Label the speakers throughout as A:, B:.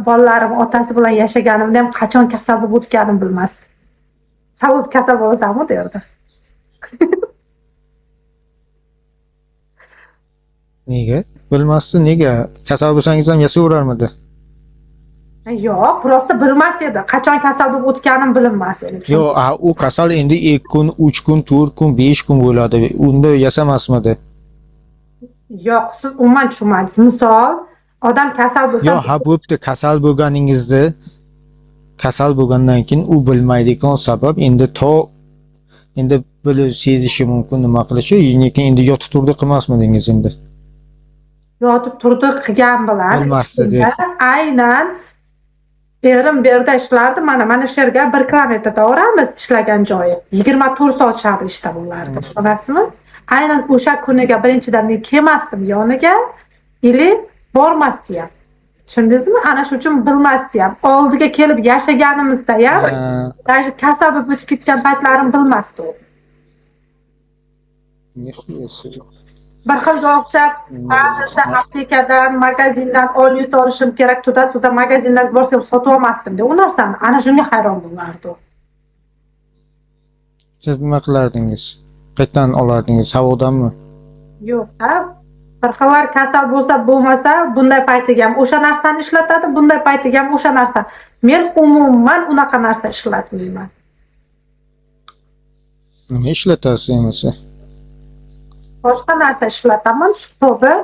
A: Bolalarim otasi bilan yashaganimda ham qachon kasal bo'lib o'tganimni bilmasdi. Sen o'zi kasal bo'lasanmi derdi.
B: Nega? Bilmasdi, nega? Kasal bo'lsangiz ham yasaverarmidi?
A: Yo'q, prosta bilmas edi. Qachon kasal bo'lib o'tganim bilinmas edi.
B: Yo'q, u kasal endi 2 kun, 3 kun, 4 kun, 5 kun bo'ladi. Unda yasamasmidi?
A: Yo'q, siz umuman tushunmadingiz. Misol, odam kasal bo'lsa,
B: Yo'q, ha bo'pti, kasal bo'lgandan keyin u bilmaydigan sabab endi bilib sezishi mumkin nima qilishi, lekin endi yotib turdi qilmasmidingiz endi?
A: yotib turdi qilgan bilan
B: Bilmasdi.
A: aynan erim bu yerda ishlardi. Mana shu yerga 1 kilometrda boramiz ishlagan joyi. 24 soat ishlardi ishda bo'lardi. Tushunasizmi? Aynan o'sha kuniga birinchidan men kelmasdim yoniga, ili bormasdi ham. Tushundingizmi? Ana shu uchun bilmasdi ham. Oldiga kelib yashaganimizda ham, даже kasal bo'lib o'tib ketgan paytlarim bilmasdi u. Bir xilga o'xshab, ba'zida aptekadan, magazindan olyus olishim kerak, to'da magazindan borsam sotib olmasdim-da. U narsani ana shunga hayron bo'lardi.
B: Siz nima qilardingiz? Qayerdan olardingiz? Savodanmi?
A: Yo'q-da. Bir xillar kasal bo'lmasa, bunday paytiga ham o'sha narsani ishlatadi, bunday paytiga ham o'sha narsa. Men umuman unaqa narsa ishlatmayman.
B: Nima ishlatasiz endi?
A: Boshqa narsa ishlataman, shu to'g'ri.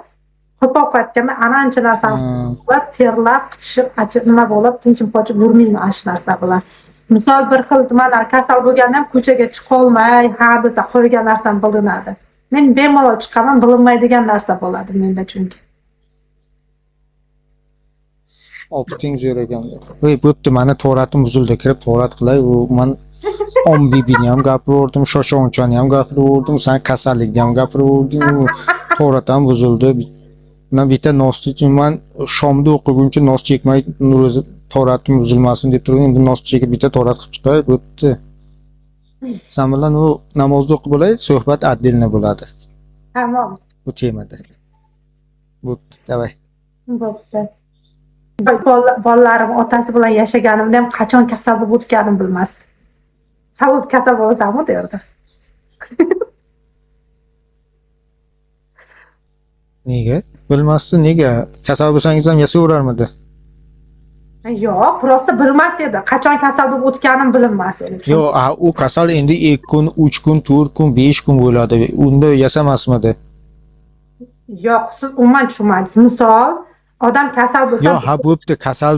A: Qo'pol qaytganda ancha narsani qilib, terlab, qitishib, nima bo'lib, tinchim qochib yurmayman ana shu narsa bilan. Misol bir xil mana kasal bo'lganda ham ko'chaga chiqolmay, ha desa qo'ygan narsam bilinadi. Men bemalol chiqaman, bilinmaydigan narsa bo'ladi menda chunki.
B: Opting zo'raganda. Voy, bo'pti, meni to'ratim buzildi, kirib to'rat qilay. Men ombibini ham gapiraverdim, shoshonchani ham gapiraverdim, sen kasallikni ham gapiraverdim. To'ratam buzildi. Men bitta nosti uchun men shomda o'qiguncha nos chekmay o'zi to'ratim buzilmasin deb turdim. Endi nos chekib bitta to'rat qilib chiqay, bo'pti. Sen bilan u namozni o'qib bo'lay, suhbat отдельно bo'ladi.
A: Tamam.
B: Bu temada. Bo'pti, davay.
A: Bo'pti. Bolalarim otasi bilan yashaganimda ham qachon kasal bo'lib o'tganimni bilmasdi. Sen o'zi kasal bo'lasanmi derdi.
B: Nega? Bilmasdi, nega? Kasal bo'lsangiz ham yasaverarmidi?
A: Yo'q, prosta bilmas edi. Qachon kasal bo'lib o'tganimni bilinmas edi.
B: Yo'q, u kasal endi 2 kun, 3 kun, 4 kun, 5 kun bo'ladi. Unda yasamasmidi?
A: Yo'q, siz umuman tushunmadingiz. Misol, odam kasal bo'lsa,
B: Yo'q, ha bo'pti, kasal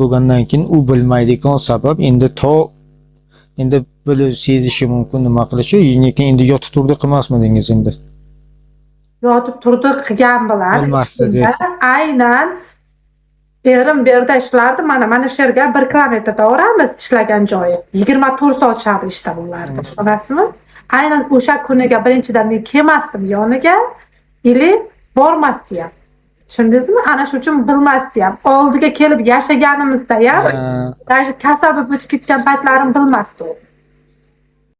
B: bo'lgandan keyin u bilmaydigan sabab endi bilib sezishi mumkin nima qilishi, lekin endi yotib turdi qilmasmidingiz endi?
A: yotib turdi qilgan bilan
B: Bilmasdi.
A: aynan erim bu yerda ishlardi. Mana shu yerga 1 kilometrda boramiz ishlagan joyi. 24 soat ishlardi ishda bo'lardi. Tushunasizmi? Aynan o'sha kuniga birinchidan men kelmasdim yoniga, ili bormasdi ham. Tushundingizmi? Ana shu uchun bilmasdi ham. Oldiga kelib yashaganimizda ham, даже kasal bo'lib o'tib ketgan paytlarim bilmasdi u.